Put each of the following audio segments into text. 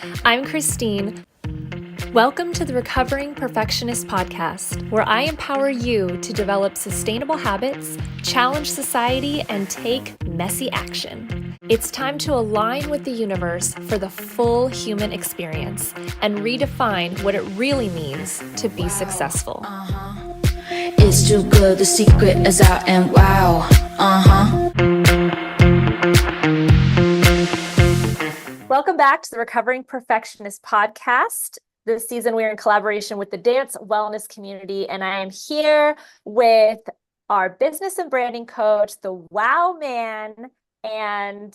I'm Christine. Welcome to the Recovering Perfectionist Podcast, where I empower you to develop sustainable habits, challenge society, and take messy action. It's time to align with the universe for the full human experience and redefine what it really means to be successful. It's too good, the secret is out and wow. Welcome back to the Recovering Perfectionist Podcast. This season, we're in collaboration with the dance wellness community, and I am here with our business and branding coach, the Wow Man, and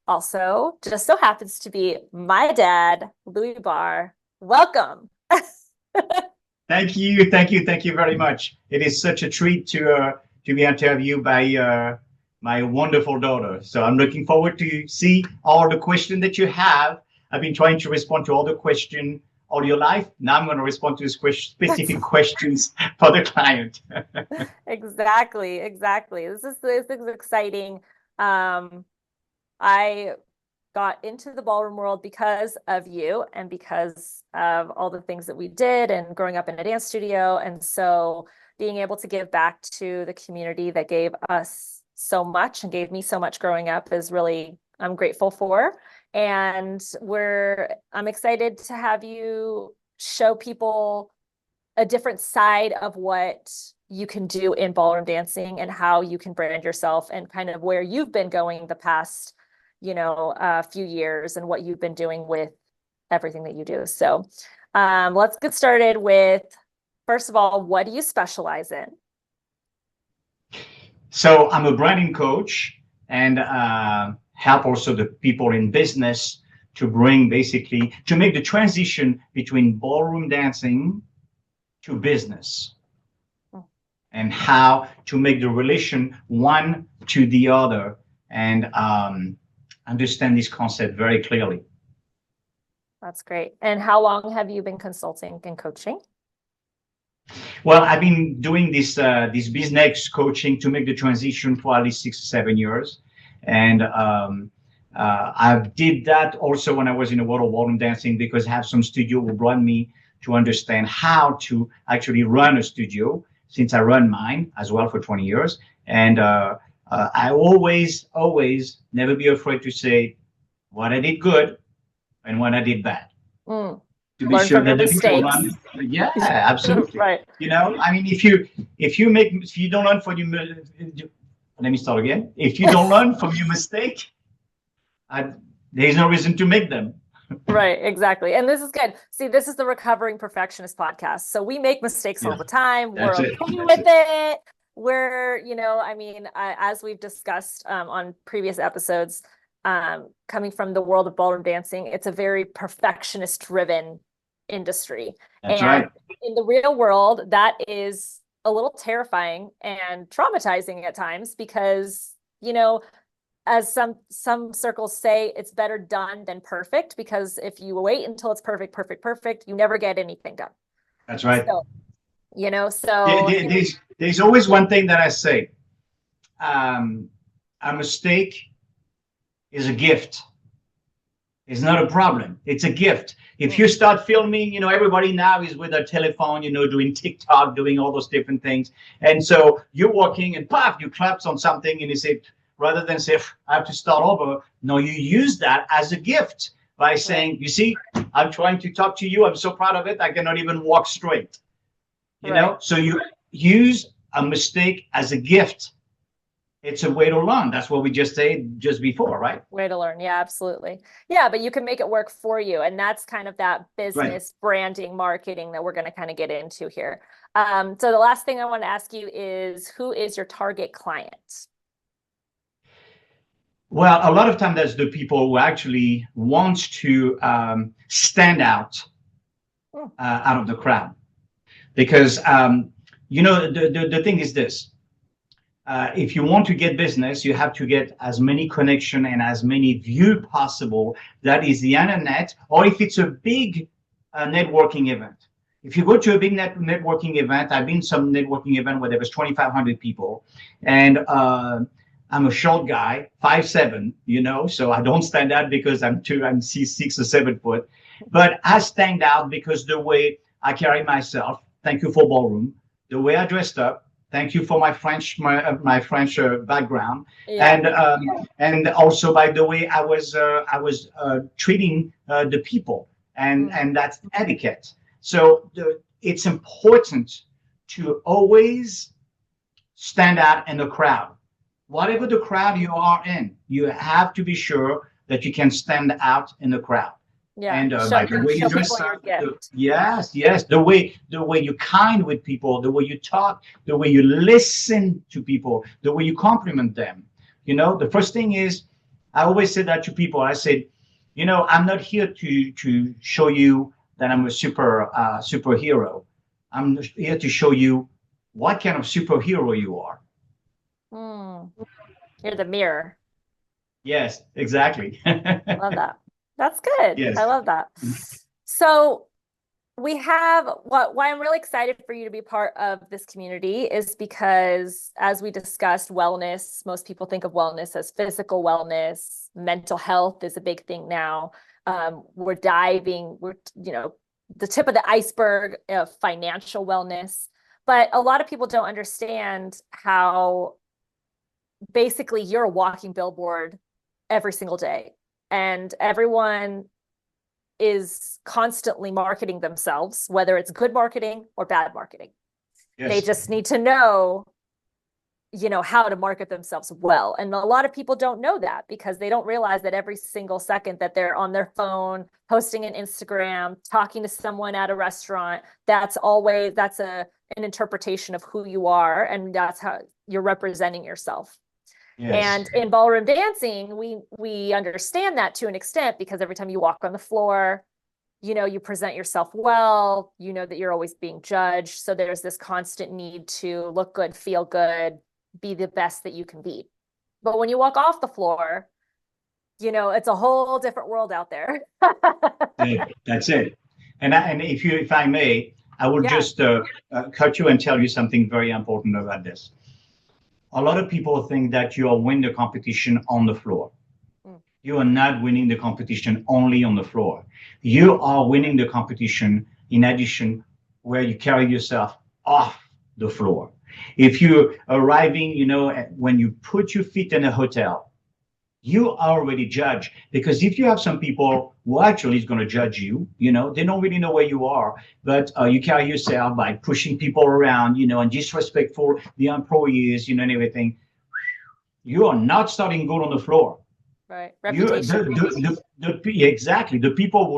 also just so happens to be my dad, Louis Barr. Welcome. Thank you very much. It is such a treat to be interviewed by my wonderful daughter. So I'm looking forward to see all the questions that you have. I've been trying to respond to all the questions all your life. Now I'm going to respond to specific questions for the client. Exactly. This is exciting. I got into the ballroom world because of you and because of all the things that we did and growing up in a dance studio. And so being able to give back to the community that gave us so much and gave me so much growing up is really, I'm grateful for. And I'm excited to have you show people a different side of what you can do in ballroom dancing and how you can brand yourself and kind of where you've been going the past, few years and what you've been doing with everything that you do. So let's get started with, first of all, what do you specialize in? So I'm a branding coach and help also the people in business to make the transition between ballroom dancing to business and how to make the relation one to the other and understand this concept very clearly. That's great. And how long have you been consulting and coaching? Well, I've been doing this business coaching to make the transition for at least 6 or 7 years. And I did that also when I was in the world of ballroom dancing because I have some studio who brought me to understand how to actually run a studio since I run mine as well for 20 years. And I always never be afraid to say what I did good and what I did bad. To be Learn sure from that your the people mistakes. run. Yeah, absolutely. Right. I mean, if you don't learn from your, let me start again. If you don't learn from your mistake, there's no reason to make them. Right, exactly. And this is good. See, this is the Recovering Perfectionist Podcast. So we make mistakes all the time. We're okay with it. We're, as we've discussed on previous episodes, coming from the world of ballroom dancing, it's a very perfectionist-driven industry. That's right. In the real world, that is a little terrifying and traumatizing at times because, as some circles say, it's better done than perfect, because if you wait until it's perfect, you never get anything done. That's right. So, there's always one thing that I say. A mistake is a gift. It's not a problem. It's a gift. If you start filming, everybody now is with their telephone, doing TikTok, doing all those different things. And so you're walking and pop, you claps on something and you say, rather than say, I have to start over. No, you use that as a gift by saying, you see, I'm trying to talk to you. I'm so proud of it. I cannot even walk straight. You know, so you use a mistake as a gift. It's a way to learn. That's what we just said just before, right? Way to learn. Yeah, absolutely. Yeah, but you can make it work for you. And that's kind of that business branding, marketing that we're going to kind of get into here. So the last thing I want to ask you is, who is your target client? Well, a lot of time that's the people who actually want to stand out of the crowd. Because, the thing is this. If you want to get business, you have to get as many connection and as many view possible. That is the internet, or if it's a big networking event. If you go to a big networking event, I've been some networking event where there was 2,500 people, and I'm a short guy, 5'7", so I don't stand out because I'm 6 or 7 foot. But I stand out because the way I carry myself, thank you for ballroom, the way I dressed up, thank you for my French, my French background, Yeah. and also by the way I was treating the people, and that's etiquette. So it's important to always stand out in the crowd. Whatever the crowd you are in, you have to be sure that you can stand out in the crowd. Yeah. And Show, by the way you show dress people your up, gift. yes, the way you're kind with people, the way you talk, the way you listen to people, the way you compliment them. You know, the first thing is, I always say that to people. I said, you know, I'm not here to show you that I'm a superhero. I'm here to show you what kind of superhero you are. Mm. You're the mirror. Yes, exactly. Love that. That's good. Yes. I love that. So we have why I'm really excited for you to be part of this community is because, as we discussed, wellness, most people think of wellness as physical wellness. Mental health is a big thing now. We're the tip of the iceberg of financial wellness. But a lot of people don't understand how basically you're a walking billboard every single day. And everyone is constantly marketing themselves, whether it's good marketing or bad marketing. Yes. They just need to know, how to market themselves well. And a lot of people don't know that because they don't realize that every single second that they're on their phone, posting an Instagram, talking to someone at a restaurant, that's an interpretation of who you are. And that's how you're representing yourself. Yes. And in ballroom dancing, we understand that to an extent because every time you walk on the floor, you present yourself well, that you're always being judged. So there's this constant need to look good, feel good, be the best that you can be. But when you walk off the floor, it's a whole different world out there. That's it. And if I may, I will just cut you and tell you something very important about this. A lot of people think that you are winning the competition on the floor. You are not winning the competition only on the floor. You are winning the competition in addition where you carry yourself off the floor. If you're arriving, when you put your feet in a hotel, you are already judged, because if you have some people who actually is going to judge you, they don't really know where you are, but you carry yourself by pushing people around, and disrespectful the employees, and everything. You are not starting good on the floor. Right. Reputation. Exactly. The people who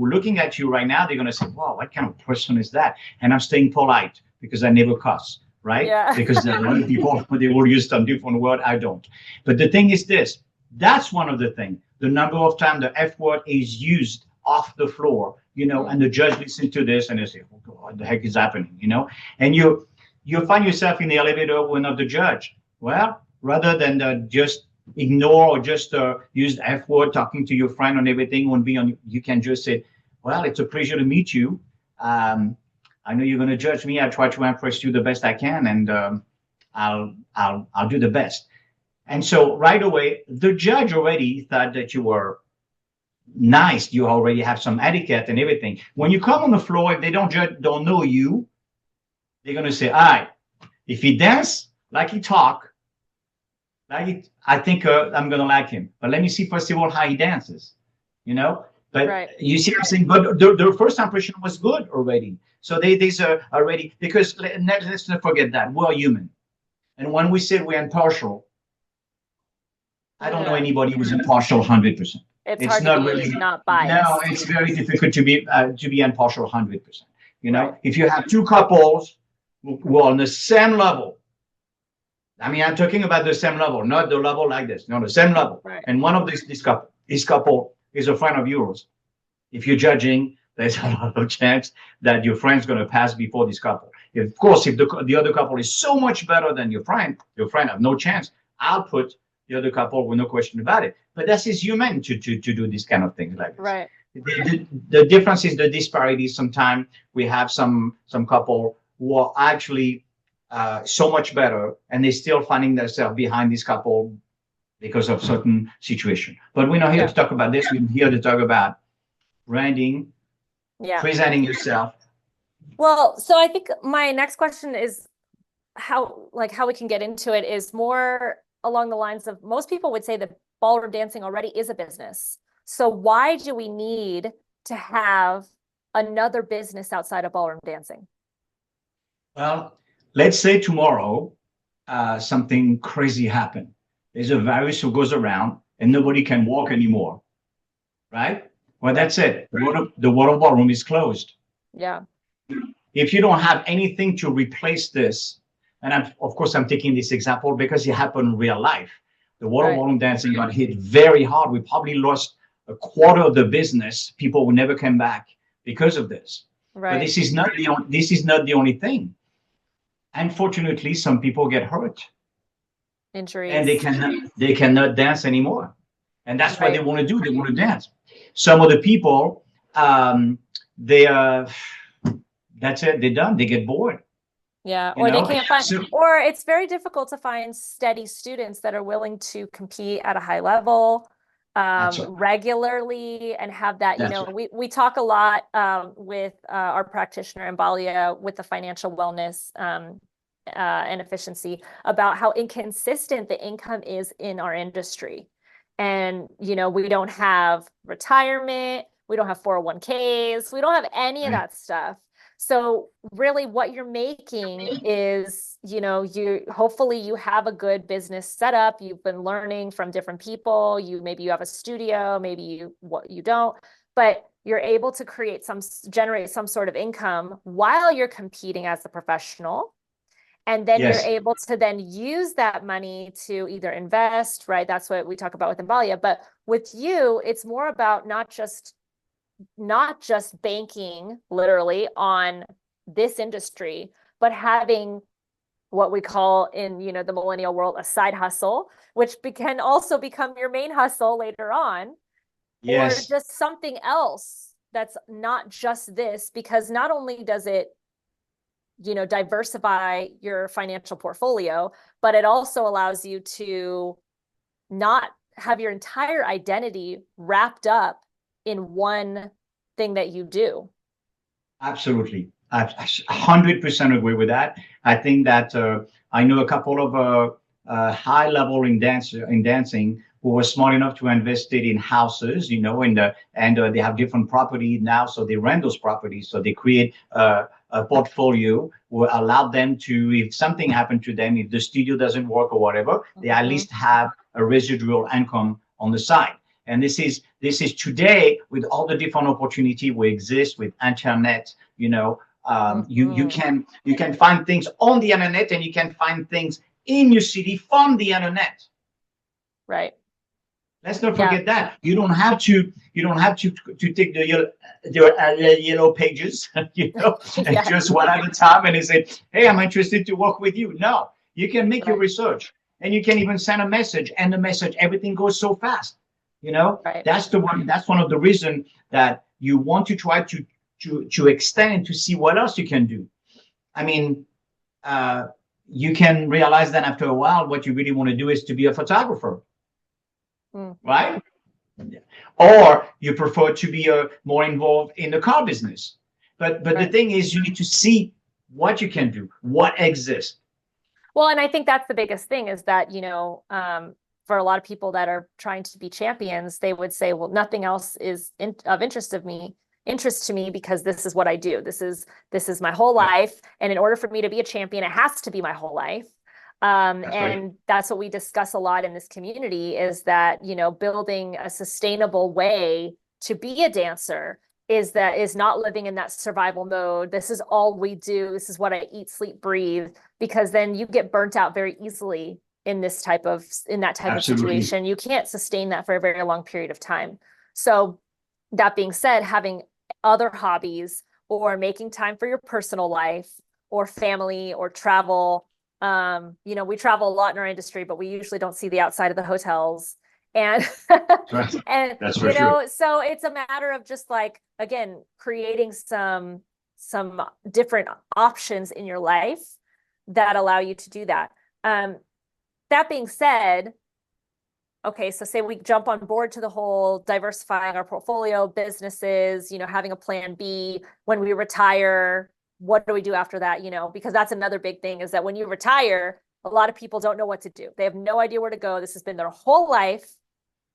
are looking at you right now, they're going to say, wow, what kind of person is that? And I'm staying polite because I never cuss, right? Yeah. Because there are other people, they will use some different word. I don't. But the thing is this. That's one of the things. The number of times the F word is used off the floor, and the judge listens to this and they say, oh, God, what the heck is happening, And you find yourself in the elevator with another judge. Well, rather than just ignore or just use the F word talking to your friend and everything, you can just say, well, it's a pleasure to meet you. I know you're going to judge me. I try to impress you the best I can, and I'll do the best. And so right away, the judge already thought that you were nice. You already have some etiquette and everything. When you come on the floor, if they don't know you, they're going to say, all right, if he dance like he talk, I think I'm going to like him. But let me see, first of all, how he dances, But right. You see what I'm saying? But the first impression was good already. So these are already, because let's not forget that we're human. And when we say we're impartial, I don't know anybody who's impartial 100%. It's hard not to be really, not biased. No, it's very difficult to be impartial 100%. Right. If you have two couples who are on the same level, I mean, I'm talking about the same level, not the level like this. No, the same level. Right. And one of this couple is a friend of yours. If you're judging, there's a lot of chance that your friend's going to pass before this couple. Of course, if the other couple is so much better than your friend have no chance. I'll put the other couple with no question about it. But that is human to do these kind of things like this. Right. The difference is the disparity. Sometimes we have some couple who are actually so much better, and they're still finding themselves behind this couple because of certain situation. But we're not here to talk about this. We're here to talk about branding, Yeah. presenting yourself. Well, so I think my next question is how we can get into it is more along the lines of most people would say that ballroom dancing already is a business. So why do we need to have another business outside of ballroom dancing? Well, let's say tomorrow something crazy happened. There's a virus who goes around and nobody can walk anymore, right? Well, that's it. The world of ballroom is closed. Yeah. If you don't have anything to replace this, and of course I'm taking this example because it happened in real life. The world of ballroom dancing got hit very hard. We probably lost a quarter of the business. People will never come back because of this. Right. But this is not the only thing. Unfortunately, some people get hurt. Injuries. And they cannot dance anymore. And that's what Right. they want to do. They want to dance. Some of the people, that's it. They're done. They get bored. Yeah, You or they know? can't find, So- or it's very difficult to find steady students that are willing to compete at a high level That's right. regularly and have that, you That's know, right. we talk a lot with our practitioner in Balia with the financial wellness and efficiency about how inconsistent the income is in our industry. And, you know, we don't have retirement, we don't have 401ks, we don't have any of that stuff. So really what you're making is, you know, hopefully you have a good business setup. You've been learning from different people. Maybe you have a studio, maybe you don't, but you're able to generate some sort of income while you're competing as a professional. And then Yes. you're able to then use that money to either invest, right? That's what we talk about with Embalia. But with you, it's more about not just banking literally on this industry, but having what we call in, you know, the millennial world, a side hustle, which can also become your main hustle later on. Yes. Or just something else that's not just this, because not only does it, you know, diversify your financial portfolio, but it also allows you to not have your entire identity wrapped up in one thing that you do. Absolutely. I 100% agree with that. I think that I know a couple of high level in dancing who were smart enough to invest it in houses, you know, and they have different property now, so they rent those properties. So they create a portfolio will allow them to, if something happened to them, if the studio doesn't work or whatever, they at least have a residual income on the side. And this is today with all the different opportunity we exist with internet, you know, you can find things on the internet and you can find things in your city from the internet. Right. Let's not forget that you don't have to take the yellow pages, you know, and just one at a time and say, hey, I'm interested to work with you. No, you can make your research and you can even send a message, and the message, everything goes so fast. You know, that's one of the reasons that you want to try to extend to see what else you can do. I mean, you can realize that after a while, what you really want to do is to be a photographer. Right? Or you prefer to be more involved in the car business. But the thing is, you need to see what you can do, what exists. Well, and I think that's the biggest thing is that, you know, for a lot of people that are trying to be champions, they would say, well, nothing else is of interest to me because this is what I do. This is my whole life. And in order for me to be a champion, it has to be my whole life. That's what we discuss a lot in this community is that, you know, building a sustainable way to be a dancer is not living in that survival mode. This is all we do. This is what I eat, sleep, breathe, because then you get burnt out very easily in that type of situation. You can't sustain that for a very long period of time. So that being said, having other hobbies or making time for your personal life or family or travel, you know, we travel a lot in our industry, but we usually don't see the outside of the hotels. And, and that's you know, so it's a matter of just like, again, creating some different options in your life that allow you to do that. That being said, okay, so say we jump on board to the whole diversifying our portfolio, businesses, having a plan B when we retire, what do we do after that? Because that's another big thing is that when you retire, a lot of people don't know what to do. They have no idea where to go. This has been their whole life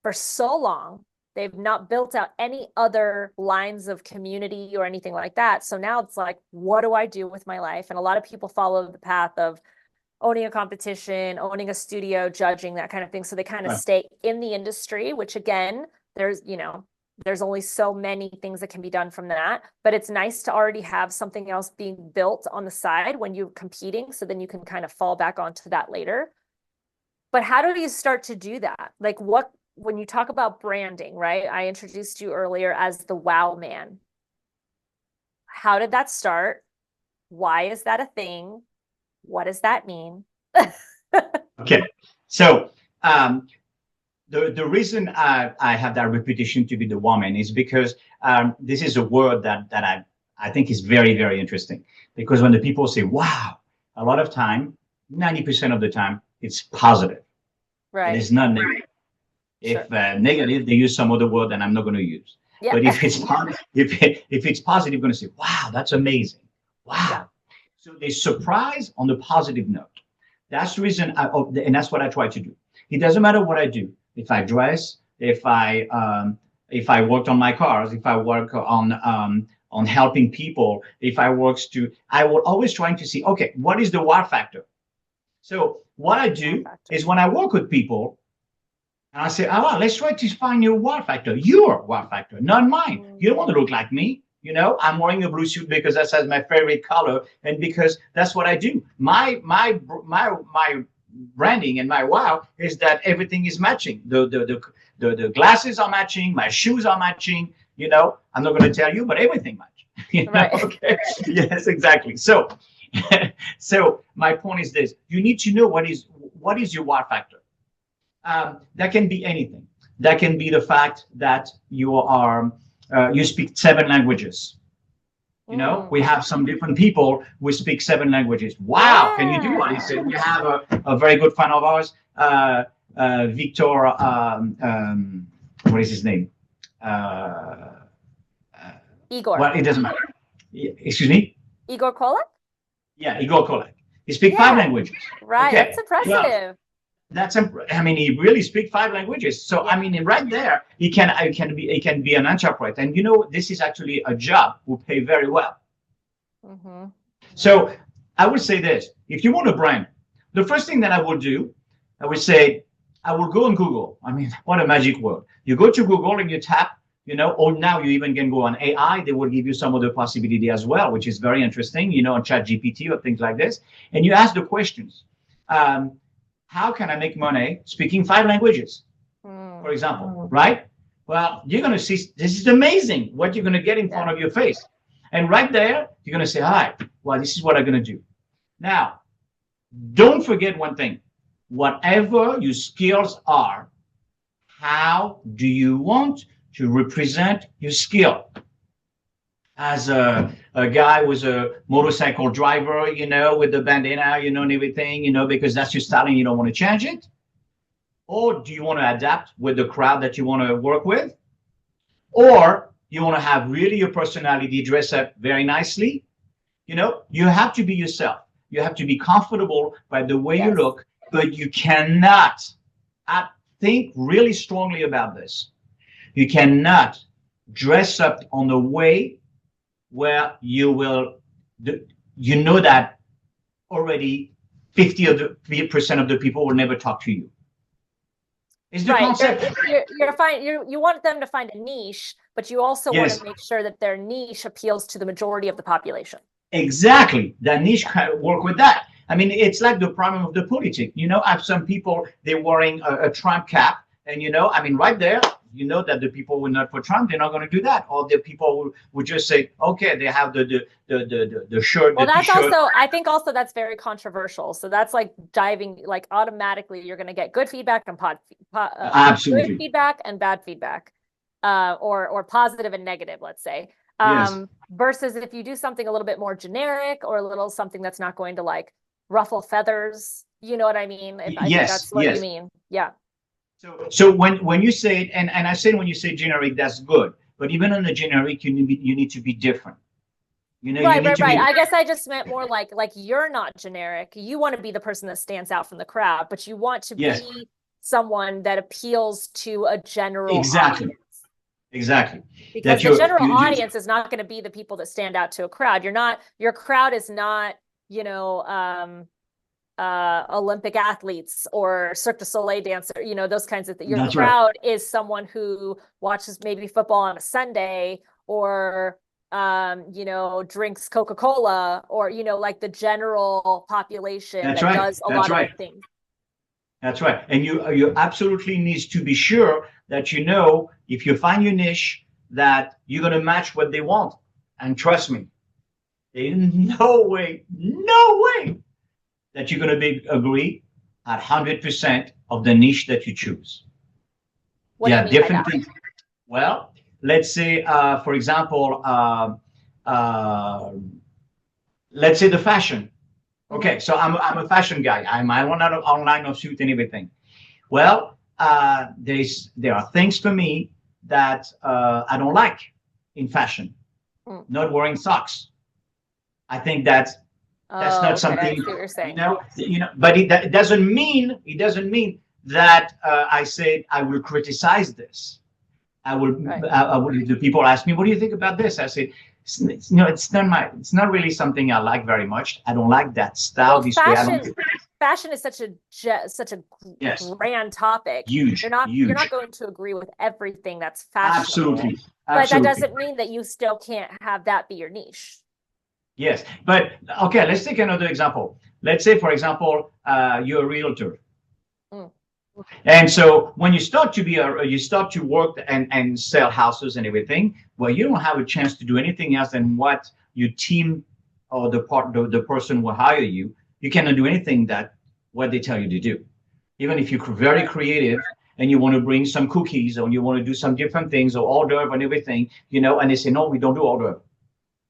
for so long. They've not built out any other lines of community or anything like that. So now it's like, what do I do with my life? And a lot of people follow the path of owning a competition, owning a studio, judging, that kind of thing. So they kind of stay in the industry, which again, there's only so many things that can be done from that. But it's nice to already have something else being built on the side when you're competing. So then you can kind of fall back onto that later. But how do you start to do that? Like when you talk about branding, right? I introduced you earlier as the wow man. How did that start? Why is that a thing? What does that mean? Okay. So the reason I have that reputation to be the wow man is because this is a word that I think is very, very interesting. Because when the people say, wow, a lot of time, 90% of the time, it's positive. Right. It is not negative. If negative, they use some other word that I'm not going to use. Yeah. But if it's if it's positive, you're going to say, wow, that's amazing. Wow. Yeah. So they surprise on the positive note. That's the reason, and that's what I try to do. It doesn't matter what I do. If I dress, if I worked on my cars, if I work on helping people, if I will always trying to see, okay, what is the wow factor? So what I do is when I work with people, and I say, oh, let's try to find your wow factor, not mine. You don't want to look like me. I'm wearing a blue suit because that's my favorite color, and because that's what I do. My branding and my wow is that everything is matching. The glasses are matching, my shoes are matching. I'm not going to tell you, but everything matches. Right. Okay. Yes, exactly. So, so my point is this: you need to know what is your wow factor. That can be anything. That can be the fact that you speak 7 languages. We have some different people who speak 7 languages. Wow, can you do what he said? We have a very good friend of ours, Victor. What is his name? Igor. Well, it doesn't matter. Excuse me. Igor Kolek? Yeah, Igor Kolek. He speaks 5 languages. Right, okay. That's impressive. Well, he really speaks 5 languages. So, right there, he can be an interpreter. And this is actually a job who pay very well. Mm-hmm. So I would say this: if you want a brand, the first thing that I would do, I would say, I will go on Google. What a magic word. You go to Google and you tap, or now you even can go on AI. They will give you some other possibility as well, which is very interesting, on ChatGPT or things like this. And you ask the questions. How can I make money speaking 5 languages, for example, right? Well, you're going to see, this is amazing what you're going to get in front of your face. And right there, you're going to say, all right, well, this is what I'm going to do. Now, don't forget one thing. Whatever your skills are, how do you want to represent your skill? As a guy who's a motorcycle driver, with the bandana, and everything, because that's your style and you don't want to change it? Or do you want to adapt with the crowd that you want to work with? Or you want to have really your personality, dress up very nicely? You have to be yourself. You have to be comfortable by the way you look, but you cannot, I think really strongly about this. You cannot dress up on the way where you will, that already 50% of the people will never talk to you. Is the concept? You're fine. You want them to find a niche, but you also want to make sure that their niche appeals to the majority of the population. Exactly. That niche can work with that. It's like the problem of the politic. I have some people, they're wearing a Trump cap, and right there, that the people who are not for Trump, they're not going to do that. Or the people who would just say, okay, they have the shirt. Well, that's t-shirt. Also, I think also that's very controversial. So that's like diving, like automatically you're going to get good feedback and absolutely good feedback and bad feedback, or positive and negative, let's say. Versus if you do something a little bit more generic or a little something that's not going to like ruffle feathers, you know what I mean? I think that's what you mean. Yeah. So when you say it, and I said when you say generic, that's good. But even on the generic, you need to be different. You know, you Right, need right, to right. be I guess I just meant more like you're not generic. You want to be the person that stands out from the crowd, but you want to yes, be someone that appeals to a general exactly, audience. exactly. Because That the general you audience is not going to be the people that stand out to a crowd. Your crowd is not, Olympic athletes or Cirque du Soleil dancer, those kinds of things. Your that's right. crowd is someone who watches maybe football on a Sunday or drinks Coca-Cola or, like the general population That's that right. does a That's lot of right. the things. That's right. And you absolutely need to be sure that if you find your niche that you're gonna match what they want. And trust me, there's no way that you're gonna agree at 100% of the niche that you choose. What do There you are mean by different that? things. Well, let's say, for example, uh, let's say the fashion. Okay, so I'm a fashion guy. I want out of online of suit and everything. Well, there are things for me that I don't like in fashion. Mm. Not wearing socks. I think that's Oh, not okay. I something, see what you're saying. But it doesn't mean that I said I will criticize this. I will. Right. I will. The people ask me, "What do you think about this?" I say, it's not really something I like very much. I don't like that style Well, this way. I don't. fashion is such a Yes, grand topic. huge, You're not huge. going to agree with everything that's fashionable, Absolutely, but that absolutely. doesn't mean that you still can't have that be your niche. Yes, but okay. Let's take another example. Let's say, for example, you're a realtor. Mm. And so when you start to work and sell houses and everything, well, you don't have a chance to do anything else than what your team or the person will hire you. You cannot do anything that what they tell you to do. Even if you're very creative and you want to bring some cookies or you want to do some different things or hors d'oeuvre and everything, and they say, no, we don't do hors d'oeuvre.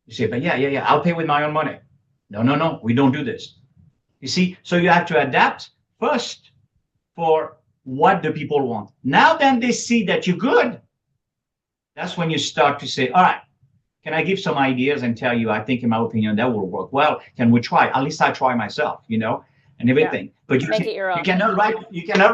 You say, but yeah, I'll pay with my own money. No, we don't do this. You see, so you have to adapt first for what the people want. Now then they see that you're good. That's when you start to say, all right, can I give some ideas and tell you, I think in my opinion, that will work. Well, can we try? At least I try myself, and everything. Yeah. But you cannot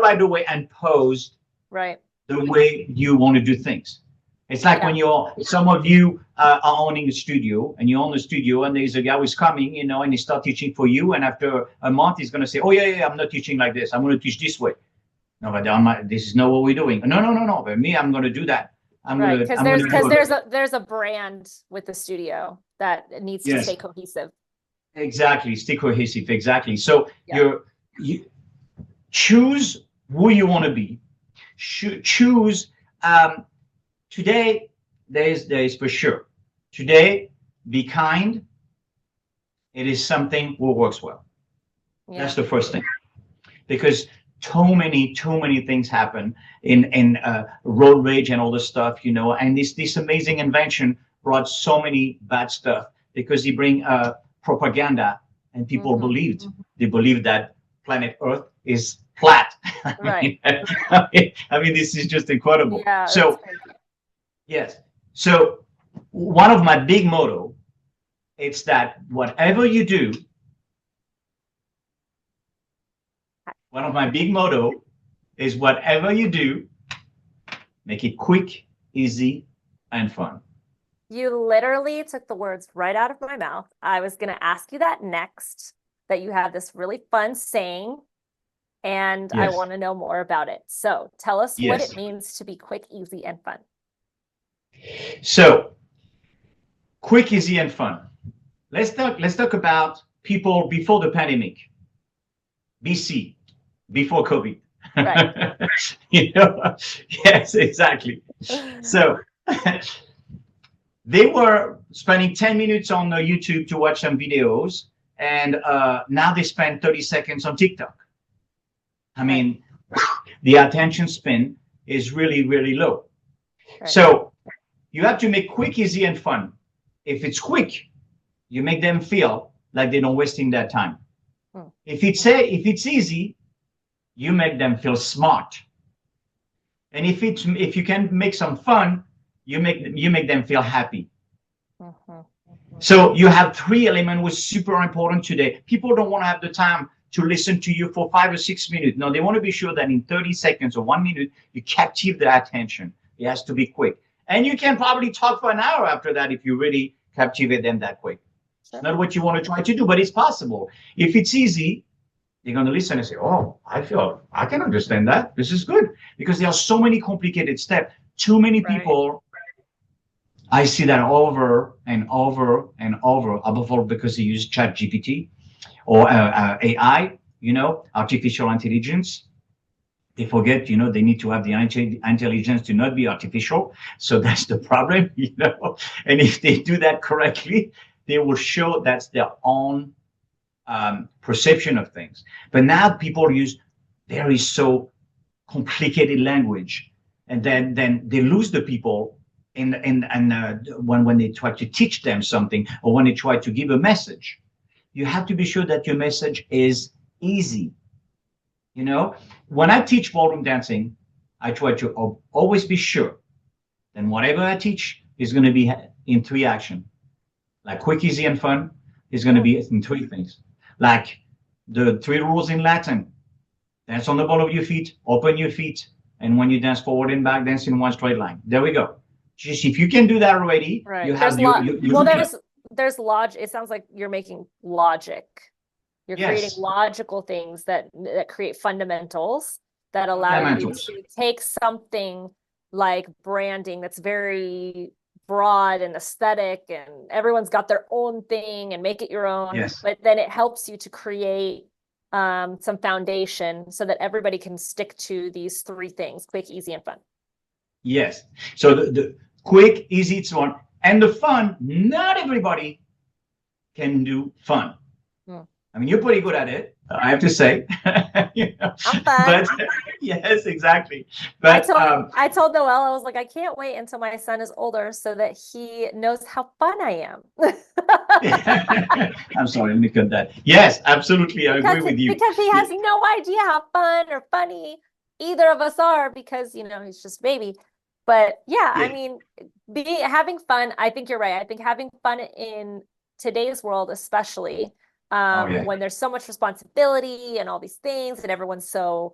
right away and pose right the way you want to do things. It's like when some of you are owning a studio and you own a studio and there's a guy who's coming, and he start teaching for you. And after a month, he's going to say, oh, yeah, I'm not teaching like this. I'm going to teach this way. No, but this is not what we're doing. No. But me, I'm going to do that. Because there's a brand with the studio that needs to stay cohesive. Exactly. Stay cohesive. Exactly. So you choose who you want to be. Choose. Today, there is for sure. Today, be kind. It is something that works well. Yeah. That's the first thing. Because too many things happen in road rage and all this stuff, and this amazing invention brought so many bad stuff because they bring propaganda and people they believe that planet Earth is flat. Right. I mean, this is just incredible. Yeah, so yes. So one of my big motto, it's that whatever you do, one of my big motto is whatever you do, make it quick, easy, and fun. You literally took the words right out of my mouth. I was going to ask you that next, that you have this really fun saying, and I want to know more about it. So tell us what it means to be quick, easy, and fun. So quick, easy, and fun. Let's talk about people before the pandemic, BC. Before COVID. Right. Yes, exactly. So they were spending 10 minutes on YouTube to watch some videos, and now they spend 30 seconds on TikTok. I mean, the attention span is really, really low. Right. So you have to make quick, easy, and fun. If it's quick, you make them feel like they're not wasting their time. If it's easy, you make them feel smart. And if you can make some fun, you make them feel happy. Mhm. So you have three elements which are super important today. People don't want to have the time to listen to you for 5 or 6 minutes. No, they want to be sure that in 30 seconds or 1 minute, you captive their attention. It has to be quick. And you can probably talk for an hour after that if you really captivate them that quick. Sure. It's not what you want to try to do, but it's possible. If it's easy, they're going to listen and say, oh, I can understand that. This is good. Because there are so many complicated steps. Too many people, I see that over and over and over, above all because they use ChatGPT or AI, artificial intelligence. They forget, they need to have the intelligence to not be artificial. So that's the problem, And if they do that correctly, they will show that's their own perception of things. But now people use very so complicated language, and then they lose the people when they try to teach them something or when they try to give a message. You have to be sure that your message is easy. When I teach ballroom dancing, I try to always be sure that whatever I teach is going to be in 3 actions. Like quick, easy, and fun is going to be in 3 things. Like the 3 rules in Latin: dance on the ball of your feet, open your feet, and when you dance forward and back, dance in one straight line. There we go. Just if you can do that already, right. You have there's logic. It sounds like you're making logic. You're creating logical things that create fundamentals that allow you to take something like branding that's very broad and aesthetic, and everyone's got their own thing, and make it your own. Yes. But then it helps you to create some foundation so that everybody can stick to these 3 things: quick, easy, and fun. Yes. So the quick, easy, it's one. And the fun, not everybody can do fun. I mean, you're pretty good at it, I have to say. I'm fun. But yes, exactly. But I told Noelle, I was like, I can't wait until my son is older so that he knows how fun I am. I'm sorry, let me cut that. Yes, absolutely. I agree with you. Because he has no idea how fun or funny either of us are, because, he's just a baby. But I mean, having fun, I think you're right. I think having fun in today's world, especially, when there's so much responsibility and all these things, and everyone's so,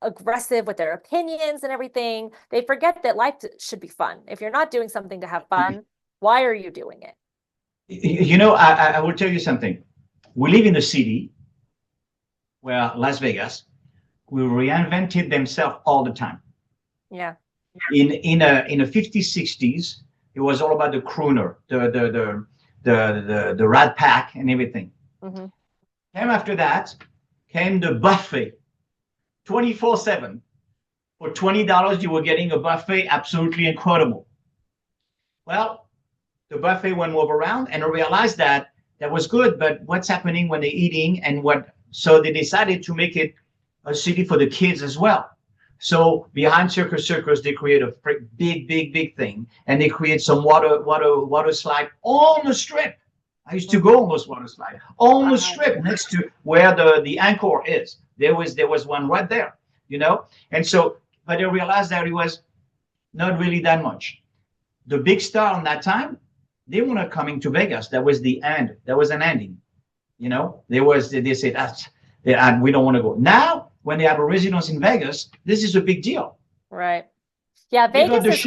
aggressive with their opinions and everything, they forget that life should be fun. If you're not doing something to have fun, why are you doing it? I will tell you something. We live in a city where Las Vegas will reinvented themselves all the time. Yeah. In the 50s, 60s, it was all about the crooner, the Rat Pack and everything. Mm-hmm. Came after that, came the buffet, 24/7. For $20, you were getting a buffet, absolutely incredible. Well, the buffet went move around, and I realized that was good, but what's happening when they're eating so they decided to make it a city for the kids as well. So behind Circus, they create a big thing, and they create some water slide on the strip. I used to go on those water slide on the strip next to where the anchor is. There was one right there, And so, but I realized that it was not really that much. The big star on that time, they were not coming to Vegas. That was the end. That was an ending. They said we don't want to go. Now, when they have a residence in Vegas, this is a big deal. Right. Yeah, Vegas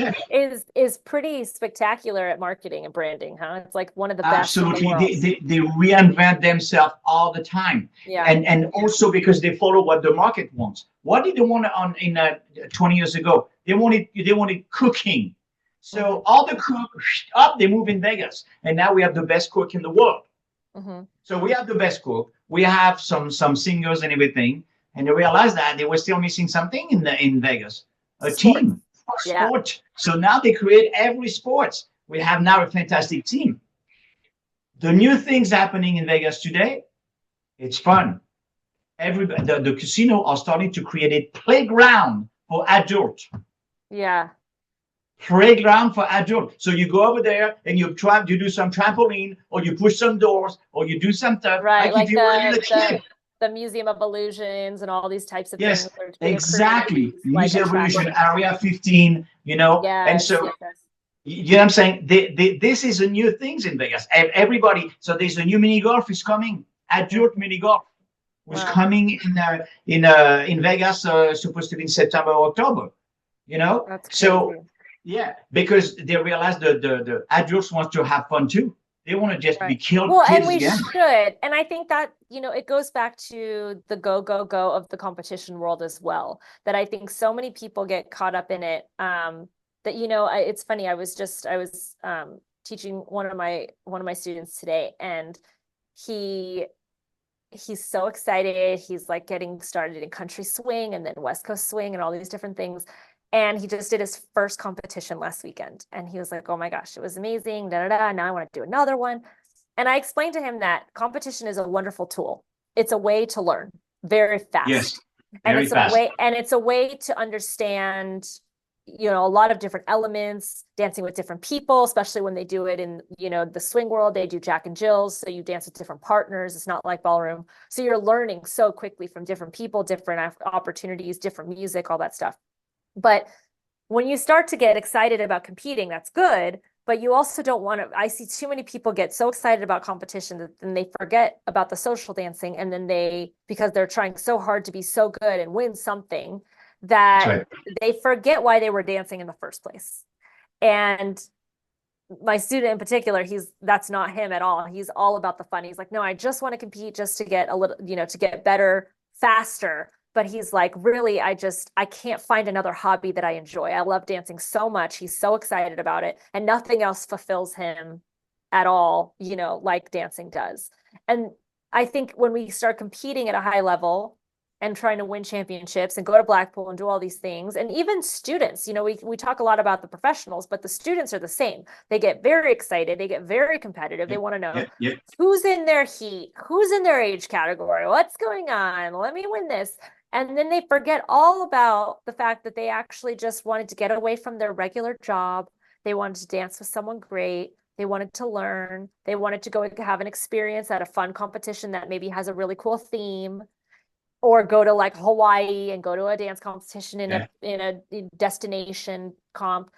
is pretty spectacular at marketing and branding, huh? It's like one of the best. Absolutely. They reinvent themselves all the time. Yeah. And also because they follow what the market wants. What did they want 20 years ago? They wanted cooking. So all the cooks they move in Vegas, and now we have the best cook in the world. Mm-hmm. So we have the best cook. We have some singers and everything, and they realized that they were still missing something in Vegas, a team, a sport. So now they create every sport. We have now a fantastic team. The new things happening in Vegas today, it's fun. The casino are starting to create a playground for adults. Yeah. Playground for adults. So you go over there and you do some trampoline, or you push some doors, or you do some stuff. Right, like if you were a kid. the Museum of Illusions and all these types of Yes, things. Where exactly. like Museum Revolution, attraction. Area 15, and Yes, so, yes, yes. you know what I'm saying? This is a new things in Vegas. Everybody, so there's a new mini golf is coming, adult mini golf was Wow. coming in Vegas, supposed to be in September or October, That's So, crazy. yeah, because they realize the adults want to have fun too. They want to just be Right. killed Well, and kids we again. should. And I think that, it goes back to the go, go, go of the competition world as well. That I think so many people get caught up in it. That, it's funny. I was teaching one of my students today, and he's so excited. He's like getting started in country swing and then West Coast swing and all these different things. And he just did his first competition last weekend. And he was like, oh my gosh, it was amazing. Da, da, da. Now I want to do another one. And I explained to him that competition is a wonderful tool. It's a way to learn very fast. Yes, And very fast. it's a way to understand, a lot of different elements, dancing with different people, especially when they do it in, the swing world. They do Jack and Jills. So you dance with different partners. It's not like ballroom. So you're learning so quickly from different people, different opportunities, different music, all that stuff. But when you start to get excited about competing, that's good. But you also don't want to, I see too many people get so excited about competition that then they forget about the social dancing. And then because they're trying so hard to be so good and win something, that Right. they forget why they were dancing in the first place. And my student in particular, that's not him at all. He's all about the fun. He's like, no, I just want to compete just to get a little, to get better faster. But he's like, really, I can't find another hobby that I enjoy. I love dancing so much. He's so excited about it, and nothing else fulfills him at all, like dancing does. And I think when we start competing at a high level and trying to win championships and go to Blackpool and do all these things, and even students, we talk a lot about the professionals, but the students are the same. They get very excited. They get very competitive. They want to know who's in their heat, who's in their age category, what's going on. Let me win this. And then they forget all about the fact that they actually just wanted to get away from their regular job. They wanted to dance with someone great. They wanted to learn. They wanted to go have an experience at a fun competition that maybe has a really cool theme, or go to like Hawaii and go to a dance competition in a destination comp.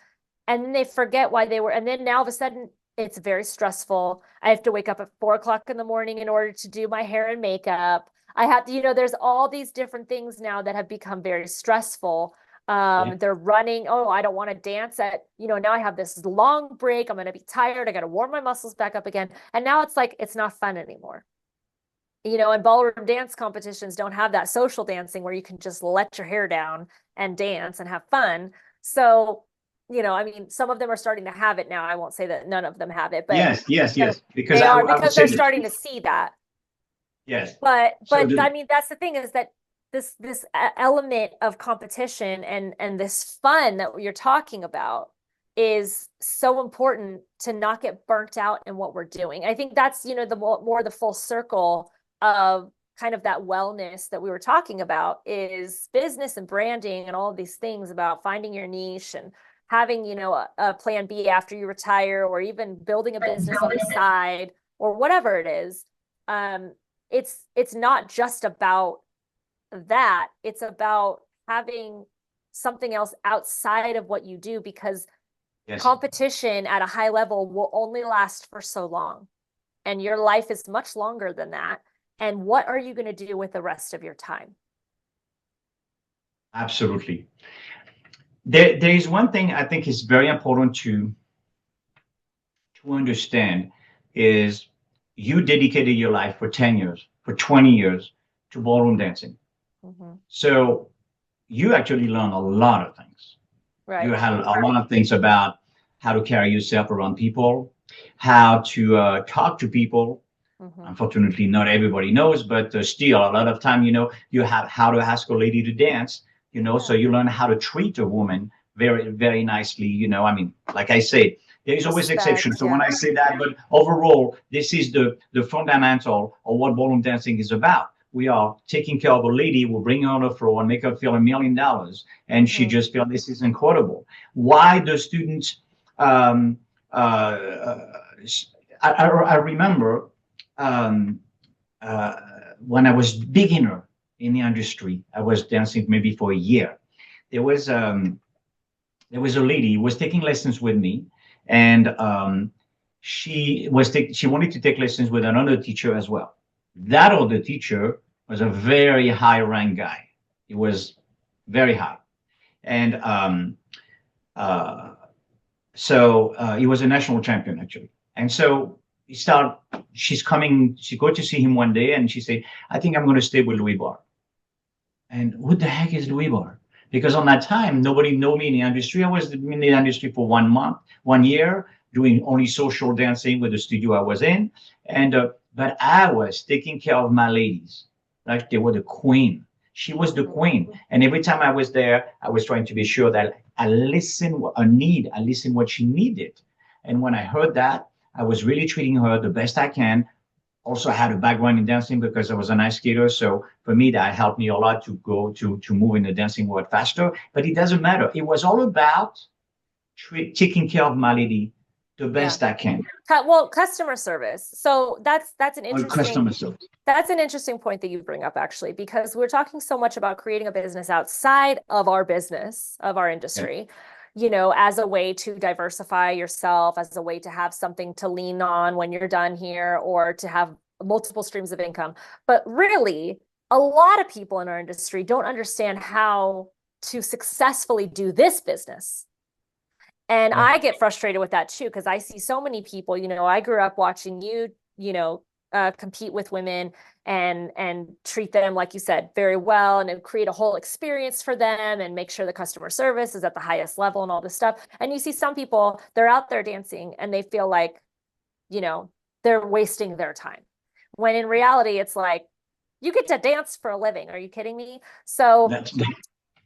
And then they forget why they were. And then now all of a sudden it's very stressful. I have to wake up at 4:00 in the morning in order to do my hair and makeup. I have to, there's all these different things now that have become very stressful. They're running. Oh, I don't want to dance now I have this long break. I'm going to be tired. I got to warm my muscles back up again. And now it's like, it's not fun anymore. And ballroom dance competitions don't have that social dancing where you can just let your hair down and dance and have fun. So, some of them are starting to have it now. I won't say that none of them have it, but yes. Because because they're starting to see that. Yes. But that's the thing, is that this element of competition and this fun that you're talking about is so important to not get burnt out in what we're doing. I think that's, the more the full circle of kind of that wellness that we were talking about is business and branding and all of these things about finding your niche and having, a plan B after you retire, or even building a business on the side or whatever it is. It's not just about that. It's about having something else outside of what you do, because competition at a high level will only last for so long, and your life is much longer than that. And what are you going to do with the rest of your time? Absolutely. There is one thing I think is very important to understand is you dedicated your life for 10 years, for 20 years to ballroom dancing. Mm-hmm. So you actually learn a lot of things. Right. You had a lot of things about how to carry yourself around people, how to talk to people. Mm-hmm. Unfortunately, not everybody knows, but still a lot of time, you have how to ask a lady to dance, so you learn how to treat a woman very, very nicely. Like I said, there is always exceptions. So when I say that, but overall, this is the fundamental of what ballroom dancing is about. We are taking care of a lady, we'll bring her on the floor and make her feel $1 million. And she just feel this is incredible. Why the students, I remember when I was beginner in the industry, I was dancing maybe for a year. There was a lady who was taking lessons with me, and she wanted to take lessons with another teacher as well. That other teacher was a very high rank guy. He was very high, and he was a national champion actually. And so she's going to see him one day, and she said, I think I'm going to stay with Louis Barre. And what the heck is Louis Barre? Because on that time, nobody knew me in the industry. I was in the industry for 1 year, doing only social dancing with the studio I was in. And but I was taking care of my ladies like they were the queen. She was the queen. And every time I was there, I was trying to be sure that I listened what she needed. And when I heard that, I was really treating her the best I can. Also, I had a background in dancing because I was an ice skater. So for me, that helped me a lot to go to move in the dancing world faster. But it doesn't matter. It was all about taking care of my lady the best I can. Well, customer service. So that's an interesting customer service. That's an interesting point that you bring up, actually, because we're talking so much about creating a business outside of our business, of our industry. Yeah. You know, as a way to diversify yourself, as a way to have something to lean on when you're done here, or to have multiple streams of income. But really, a lot of people in our industry don't understand how to successfully do this business. And I get frustrated with that too, because I see so many people, you know, I grew up watching you, you know, compete with women and treat them, like you said, very well, and create a whole experience for them and make sure the customer service is at the highest level and all this stuff. And you see some people, they're out there dancing and they feel like, you know, they're wasting their time. When in reality, it's like, you get to dance for a living. Are you kidding me? So,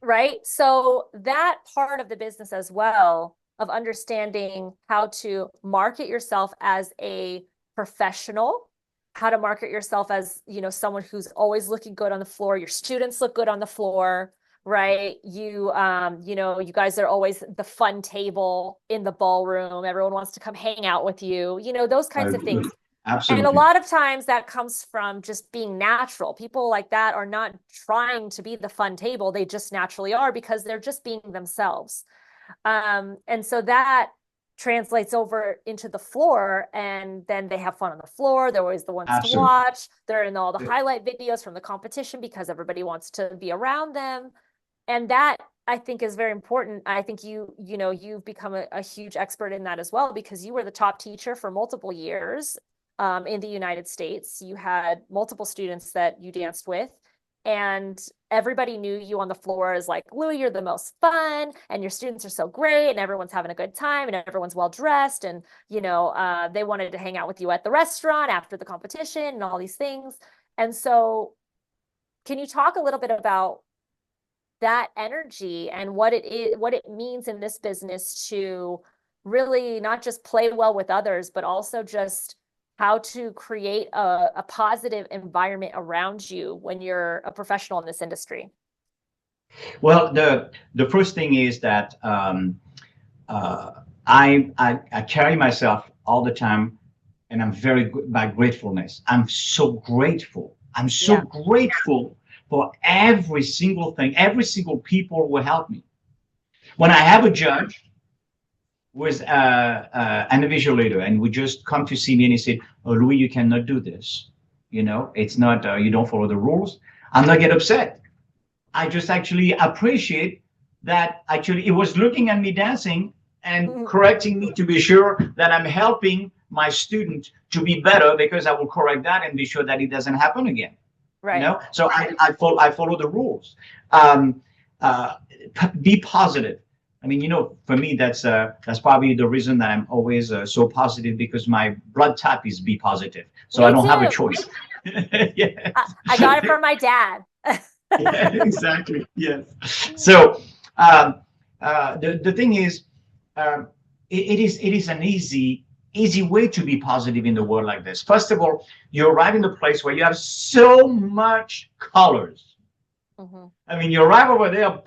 right. So that part of the business as well, of understanding how to market yourself as a professional, how to market yourself as, you know, someone who's always looking good on the floor. Your students look good on the floor, right? You know, you guys are always the fun table in the ballroom. Everyone wants to come hang out with you, you know, those kinds of things. Absolutely. And a lot of times that comes from just being natural. People like that are not trying to be the fun table. They just naturally are because they're just being themselves. And so that translates over into the floor, and then they have fun on the floor. They're always the ones to watch. They're in all the highlight videos from the competition because everybody wants to be around them. And that, I think, is very important. I think you've become a huge expert in that as well, because you were the top teacher for multiple years in the United States. You had multiple students that you danced with, and everybody knew you on the floor as like, Louis, you're the most fun, and your students are so great, and everyone's having a good time, and everyone's well dressed, and you know, they wanted to hang out with you at the restaurant after the competition and all these things. And so, can you talk a little bit about that energy and what it means in this business to really not just play well with others, but also just how to create a positive environment around you when you're a professional in this industry? Well, the first thing is that I carry myself all the time, and I'm very good by gratefulness. I'm so grateful. I'm so grateful for every single thing, every single people who help me. When I have a judge was an invigilator, and would just come to see me and he said, "Oh, Louis, you cannot do this. You know, it's not, you don't follow the rules." I'm not get upset. I just actually appreciate that actually it was looking at me dancing and correcting me to be sure that I'm helping my student to be better, because I will correct that and be sure that it doesn't happen again. Right. You know, so I follow the rules. Be positive. I mean, you know, for me, that's probably the reason that I'm always so positive, because my blood type is B positive. So I don't have a choice. Yeah. I got it from my dad. Yeah, exactly. Yes. So the thing is, it is an easy way to be positive in the world like this. First of all, you arrive in a place where you have so much colors. I mean, you arrive over there,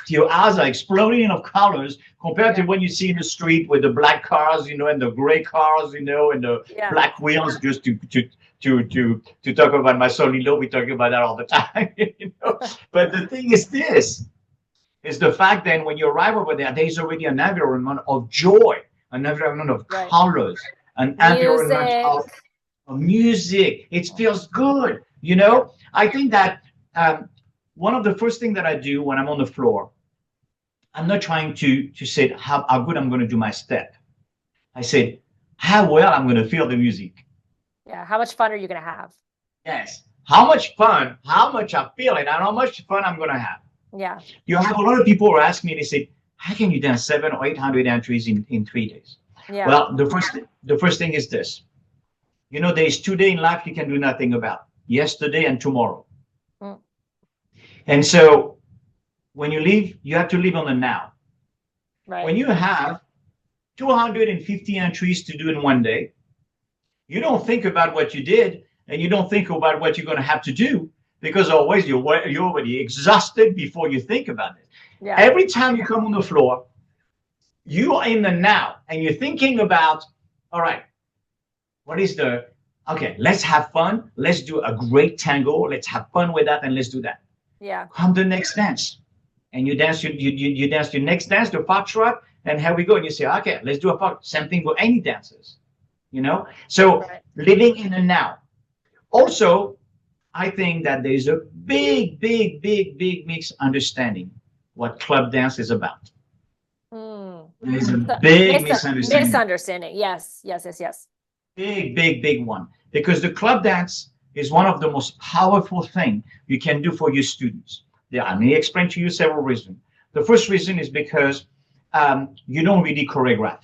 your eyes are exploding of colors compared to when you see in the street with the black cars, you know, and the gray cars, you know, and the black wheels. Just to talk about my son-in-law, we talk about that all the time, you know. But the thing is this, is the fact that when you arrive over there, there's already an environment of joy, an environment of colors, an environment of music. It feels good, you know. I think that one of the first things that I do when I'm on the floor, I'm not trying to say how good I'm going to do my step. I said how well I'm going to feel the music. Yeah. How much fun are you going to have? Yes. How much fun, how much I feel it, and how much fun I'm going to have. Yeah. You have a lot of people who ask me, they say, how can you dance 700 or 800 entries in 3 days? Yeah. Well, the first thing is this. You know, there's 2 days in life you can do nothing about. Yesterday and tomorrow. And so when you live, you have to live on the now. Right. When you have 250 entries to do in 1 day, you don't think about what you did and you don't think about what you're going to have to do, because always you're already exhausted before you think about it. Yeah. Every time you come on the floor, you are in the now and you're thinking about, all right, okay, let's have fun. Let's do a great tango. Let's have fun with that and let's do that. Yeah. Come the next dance. And you dance you dance your next dance, the foxtrot, and here we go. And you say, okay, let's do a fox. Same thing for any dancers, you know? So living in the now. Also, I think that there's a big misunderstanding what club dance is about. There's a big misunderstanding. Yes. Big one. Because the club dance is one of the most powerful things you can do for your students. I may explain to you several reasons. The first reason is because you don't really choreograph.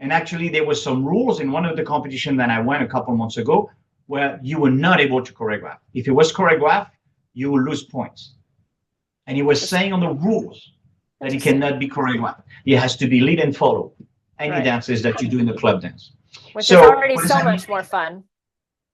And actually, there were some rules in one of the competitions that I went a couple months ago where you were not able to choreograph. If it was choreographed, you will lose points. And he was saying on the rules that it cannot be choreographed. It has to be lead and follow any dances that you do in the club dance. Which is already so much more fun.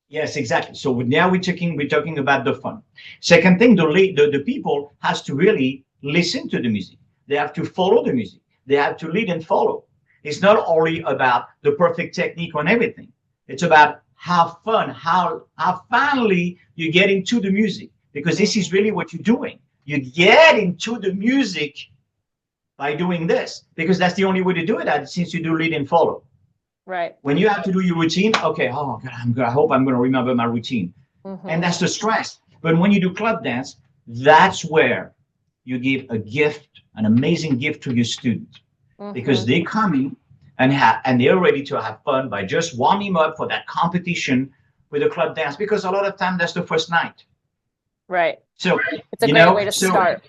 Yes, exactly. So now we're talking about the fun. Second thing, the people has to really listen to the music. They have to follow the music. They have to lead and follow. It's not only about the perfect technique on everything. It's about how fun, how finally you get into the music, because this is really what you're doing. You get into the music by doing this, because that's the only way to do it, since you do lead and follow. Right. When you have to do your routine, okay, oh God, I hope I'm going to remember my routine. And that's the stress. But when you do club dance, that's where you give a gift, an amazing gift to your students, because they come in and they're ready to have fun by just warming up for that competition with a club dance, because a lot of time that's the first night. Right. So it's a great way to start.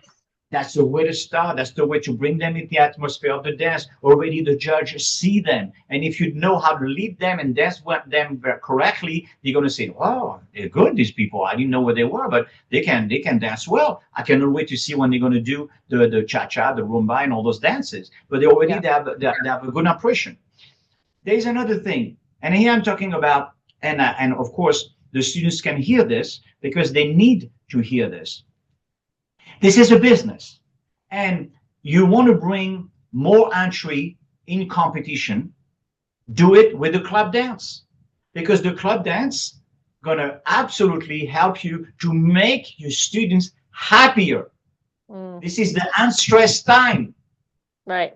That's the way to start. That's the way to bring them in the atmosphere of the dance. Already the judges see them. And if you know how to lead them and dance with them correctly, you're going to say, wow, they're good, these people. I didn't know where they were, but they can dance well. I cannot wait to see when they're going to do the cha-cha, the rumba, and all those dances. But they already they have a good impression. There's another thing. And here I'm talking about, and of course, the students can hear this because they need to hear this. This is a business, and you want to bring more entry in competition, do it with the club dance, because the club dance going to absolutely help you to make your students happier. This is the unstressed time. Right.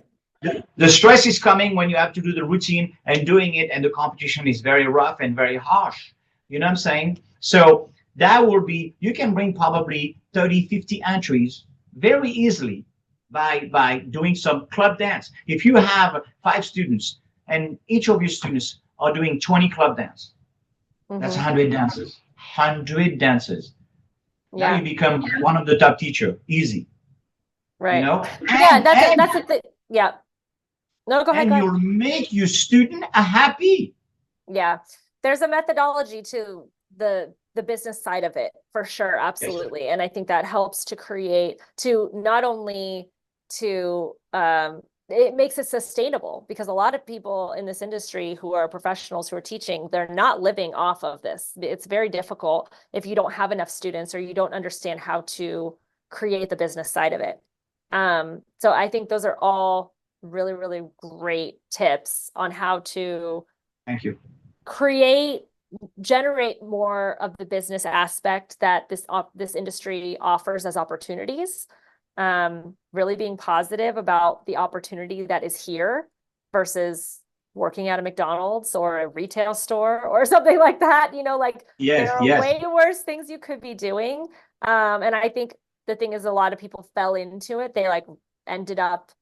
The stress is coming when you have to do the routine and doing it, and the competition is very rough and very harsh. You know what I'm saying? So that will be, you can bring probably 30, 50 entries very easily by doing some club dance. If you have 5 students and each of your students are doing 20 club dance, that's 100 dances. 100 dances. Yeah. Now you become one of the top teacher. Easy. Right. You know? That's the thing. Yeah. No, go ahead. And you'll make your student happy. Yeah. There's a methodology to the business side of it, for sure. Absolutely. Yes. And I think that helps to create, to not only to it makes it sustainable, because a lot of people in this industry who are professionals who are teaching, they're not living off of this. It's very difficult if you don't have enough students or you don't understand how to create the business side of it. So I think those are all really, really great tips on how to Thank you. generate more of the business aspect that this industry offers as opportunities. Really being positive about the opportunity that is here versus working at a McDonald's or a retail store or something like that. Like Yes, there are yes. way worse things you could be doing. And I think the thing is, a lot of people fell into it.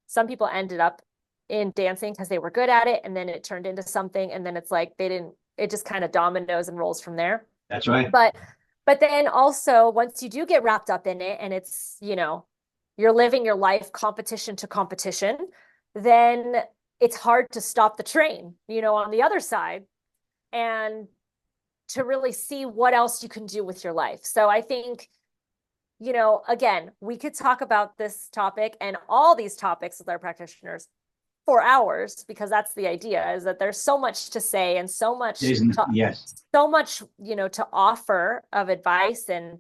Some people ended up in dancing because they were good at it, and then it turned into something, and then it's like it just kind of dominoes and rolls from there. That's right. But then also, once you do get wrapped up in it and it's, you're living your life competition to competition, then it's hard to stop the train, on the other side, and to really see what else you can do with your life. So I think, again, we could talk about this topic and all these topics with our practitioners for hours, because that's the idea, is that there's so much to say and so much Yes. so much, to offer of advice and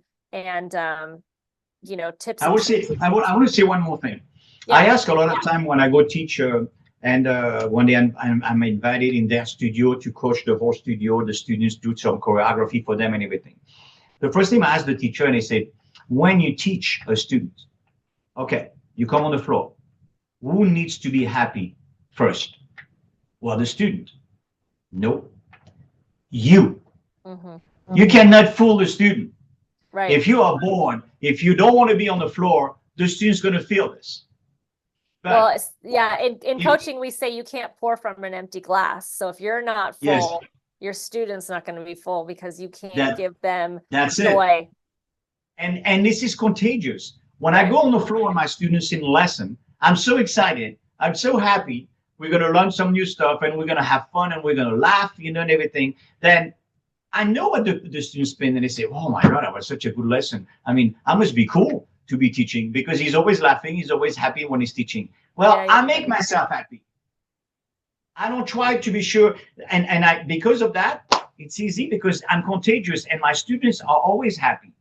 tips. I want to say one more thing. Yeah. I ask a lot of time when I go teach, and one day I'm invited in their studio to coach the whole studio. The students do some choreography for them and everything. The first thing I ask the teacher, and they say, when you teach a student, okay, you come on the floor, who needs to be happy first? Well, the student. No, you. Mm-hmm. You cannot fool the student. Right. If you are born, if you don't want to be on the floor, the student's going to feel this. But in coaching, we say you can't pour from an empty glass. So if you're not full, yes, your student's not going to be full, because you can't give them joy. And this is contagious. When I go on the floor with my students in lesson, I'm so excited. I'm so happy. We're going to learn some new stuff, and we're going to have fun, and we're going to laugh, and everything. Then I know what the students spend, and they say, oh my God, that was such a good lesson. I mean, I must be cool to be teaching, because he's always laughing. He's always happy when he's teaching. Well, I make myself happy. I don't try to be sure. And because of that, it's easy, because I'm contagious, and my students are always happy.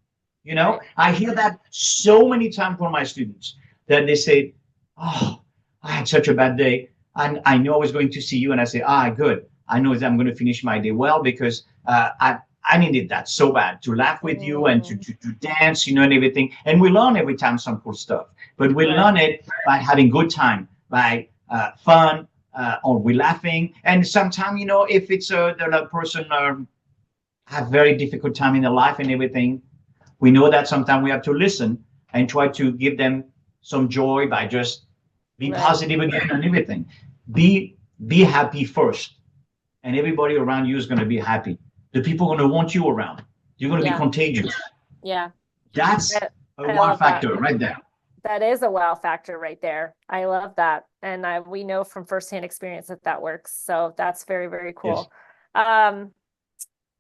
I hear that so many times from my students, that they say, oh, I had such a bad day, and I know I was going to see you. And I say, good. I know that I'm going to finish my day well, because I needed that so bad, to laugh with you and to dance, and everything. And we learn every time some cool stuff, but we learn it by having good time, by fun, or we laughing. And sometimes, if it's the person have very difficult time in their life and everything, we know that sometimes we have to listen and try to give them some joy by just be positive again and everything. Be happy first, and everybody around you is going to be happy. The people are going to want you around. You're going to be contagious. Yeah. That's a wow factor right there. That is a wow factor right there. I love that. And we know from firsthand experience that works. So that's very, very cool. Yes.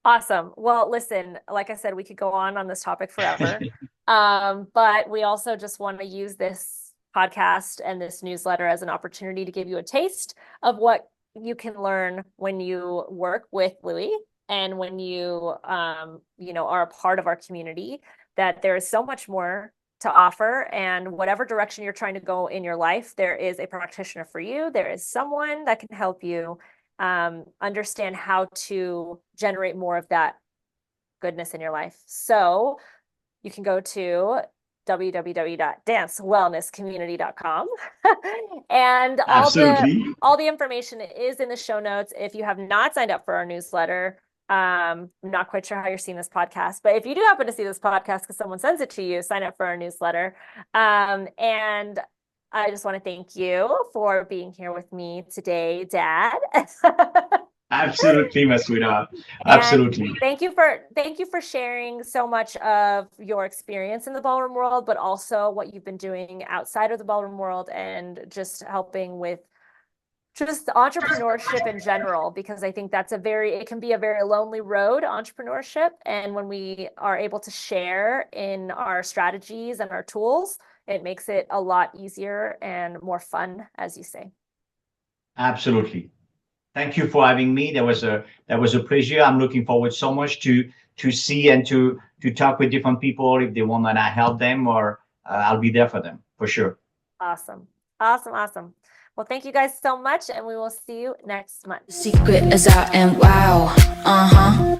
Awesome. Well, listen, like I said, we could go on this topic forever. But we also just want to use this podcast and this newsletter as an opportunity to give you a taste of what you can learn when you work with Louis, and when you, are a part of our community, that there is so much more to offer. And whatever direction you're trying to go in your life, there is a practitioner for you. There is someone that can help you understand how to generate more of that goodness in your life. So you can go to www.dancewellnesscommunity.com and all the information is in the show notes. If you have not signed up for our newsletter, I'm not quite sure how you're seeing this podcast, but if you do happen to see this podcast because someone sends it to you, sign up for our newsletter. And I just want to thank you for being here with me today, Dad. Absolutely, my sweetheart. Absolutely. And thank you for sharing so much of your experience in the ballroom world, but also what you've been doing outside of the ballroom world, and just helping with just entrepreneurship in general, because I think it can be a very lonely road, entrepreneurship. And when we are able to share in our strategies and our tools, it makes it a lot easier and more fun, as you say. Absolutely. Thank you for having me. That was a pleasure. I'm looking forward so much to see and to talk with different people if they want that I help them, or I'll be there for them for sure. Awesome. Awesome. Awesome. Well, thank you guys so much, and we will see you next month. The secret is out and wow. Uh-huh.